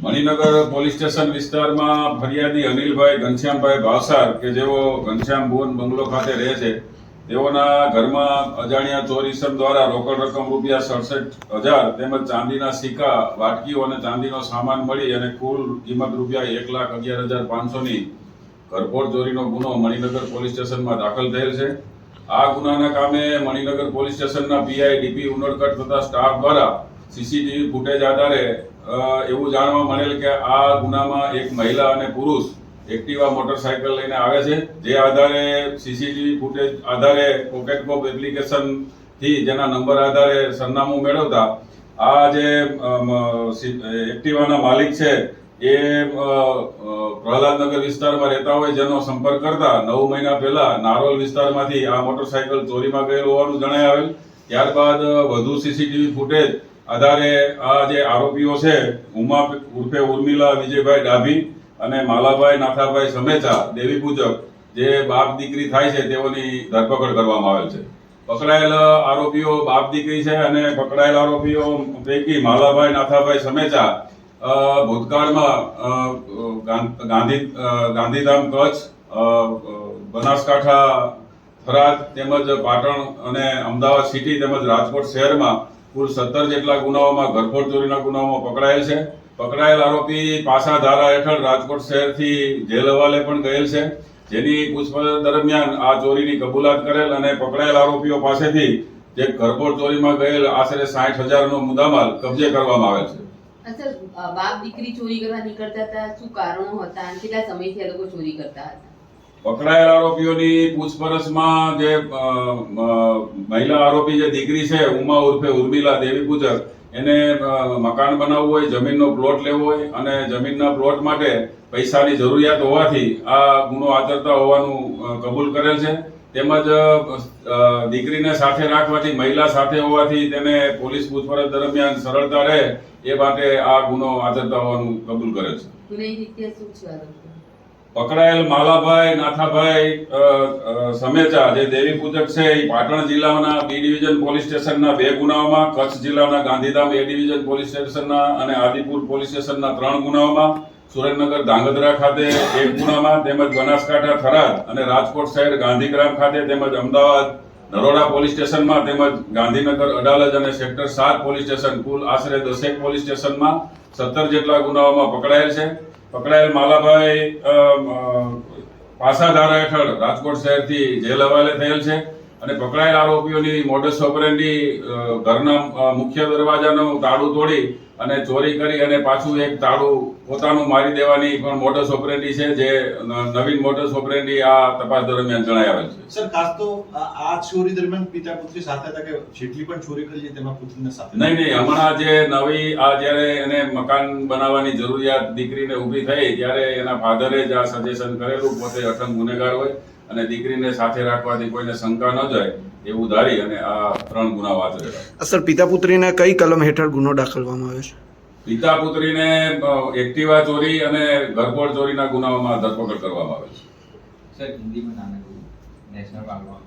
Maninagar police station વિસ્તારમાં ફરિયાદી અનિલભાઈ ઘનશ્યામભાઈ ભાવસાર કે જેઓ ઘનશ્યામ ભુવન બંગલો ખાતે રહે છે, તેઓના ઘરમાં અજાણ્યા ચોર ઇસમ દ્વારા રોકડ રકમ ₹67,000 તેમજ ચાંદીના સિક્કા, વાટકીઓ અને ચાંદીનો સામાન મળી અને કુલ કિંમત ₹1,11,500ની ઘરફોડ ચોરીનો ગુનો મણિનગર પોલીસ સ્ટેશનમાં દાખલ થયેલ છે. આ ગુનાના કામે મણિનગર પોલીસ સ્ટેશનના પીઆઈ ડીપી ઉનડકટ તથા સ્ટાફ દ્વારા સીસીટીવી ફૂટેજ આધારે એવું જાણવા મળેલ કે આ ગુનામાં એક મહિલા અને પુરુષ એક્ટિવા મોટરસાયકલ લઈને આવે છે. જે આધારે સીસીટીવી ફૂટેજ આધારે પોકેટ કોપ એપ્લિકેશન થી જેના નંબર આધારે સરનામું મેળવતા આ જે એક્ટિવાના માલિક છે એ પ્રહલાદનગર વિસ્તારમાં રહેતા હોય, જેનો સંપર્ક કરતા 9 મહિના પહેલા નારોલ વિસ્તારમાંથી આ મોટરસાયકલ ચોરીમાં ગયેલ હોવાનું જણાય આવેલ. ત્યારબાદ વધુ સીસીટીવી ફૂટેજ આધારે આ જે આરોપીઓ છે ઉમા ઉર્ફે ઉર્મિલા વિજયભાઈ ડાભી અને માલાભાઈ નાથાભાઈ સમેચા દેવી પૂજક જે બાપ દીકરી થાય છે તેઓની ધરપકડ કરવામાં આવેલ છે. પકડાયેલ આરોપીઓ બાપ દીકરી છે અને પકડાયેલ આરોપીઓ પૈકી માલાભાઈ નાથાભાઈ સમેચા ભૂતકાળમાં ગાંધીધામ કચ્છ, બનાસકાંઠા થરાદ તેમજ પાટણ અને અમદાવાદ સિટી તેમજ રાજકોટ શહેરમાં કુલ 17 જેટલા ગુનાઓમાં ઘરફોડ ચોરીના ગુનાઓમાં પકડાયેલ છે. પકડાયેલ આરોપી પાસા ધારા હેઠળ રાજકોટ શહેરથી જેલ હવાલે પણ ગયેલ છે, જેની પૂછપરછ દરમિયાન આ ચોરીની કબૂલાત કરેલ અને પકડાયેલ આરોપીઓ પાસેથી જે ઘરફોડ ચોરીમાં ગયેલ આશરે 60,000નો મુદ્દામાલ કબજે કરવામાં આવેલ છે. સર, બાપ દીકરી ચોરી કરવા નીકળતા હતા, શું કારણો હતા અને કેટલા સમયથી આ લોકો ચોરી કરતા હતા? પકડાયેલ આરોપીઓની પૂછપરછમાં જે મહિલા આરોપી જે દીકરી છે ઉમા ઉર્ફે ઉર્મિલા દેવી પૂજક, એને મકાન બનાવવું હોય, જમીનનો પ્લોટ લેવો હોય અને જમીનના પ્લોટ માટે પૈસાની જરૂરિયાત હોવાથી આ ગુનો આચરતા હોવાનું કબૂલ કરેલ છે. તેમજ દીકરીને સાથે રાખવાથી, મહિલા સાથે હોવાથી તેને પોલીસ પૂછપરછ દરમિયાન સરળતા રહે એ માટે આ ગુનો આચરતા હોવાનું કબૂલ કરેલ છે. ગુનાહિત ઇતિહાસ શું છે આ લોકો? પકડાયેલ માલાભાઈ નાથાભાઈ સમેચા જે દેવી પૂજક છે એ પાટણ જિલ્લાના બી ડિવિઝન પોલીસ સ્ટેશનના 2 ગુનાઓમાં, કચ્છ જિલ્લાના ગાંધીધામ એ ડિવિઝન પોલીસ સ્ટેશનના અને આદિપુર પોલીસ સ્ટેશનના 3 ગુનાઓમાં, સુરેન્દ્રનગર ધાંગધ્રા ખાતે 1 ગુનામાં તેમજ બનાસકાંઠા થરાદ અને રાજકોટ શહેર ગાંધીગ્રામ ખાતે તેમજ અમદાવાદ નરોડા પોલીસ સ્ટેશનમાં તેમજ ગાંધીનગર અડાલજ અને સેક્ટર 7 પોલીસ સ્ટેશન કુલ આશરે 10 પોલીસ સ્ટેશનમાં 17 જેટલા ગુનાઓમાં પકડાયેલ છે. પકડાયેલ માલાભાઈ પાસા ધારા હેઠળ રાજકોટ શહેરથી જેલ હવાલે થયેલ છે અને પકડાયેલ આરોપીઓની મોડસ ઓપરેન્ડી ઘરના મુખ્ય દરવાજાનું તાળું તોડી અને ચોરી કરી અને પાછું એક તાળું પોતાનું મારી દેવાની પણ મોડસ ઓપરેન્ડી છે, જે નવીન મોડસ ઓપરેન્ડી આ તપાસ દરમિયાન જણાઈ આવેલ છે. સર, ખાસ તો આ ચોરી દરમિયાન પિતા પુત્રી સાથે હતા કે જેટલી પણ ચોરી કરી છે તેમાં પુત્રીને સાથે? નહીં, હમણાં જે નવી આ જ્યારે એને મકાન બનાવવાની જરૂરિયાત દીકરીને ઊભી થઈ ત્યારે એના ફાધરે જ આ સજેશન કરેલું, પોતે અઠંગ ગુનેગાર હોય અને દીકરીને સાથે રાખવાથી કોઈને શંકા ન જાય એવું ધારી અને આ 3 ગુનાઓ આચરેલા. સર, પિતા પુત્રીને કઈ કલમ હેઠળ ગુનો દાખલવામાં આવ્યો છે? પિતા પુત્રીને એક્ટિવા ચોરી અને ઘરફોડ ચોરીના ગુનાઓમાં ધરપકડ કરવામાં આવે છે. સર, હિન્દી में नाम है नेशनल बागवान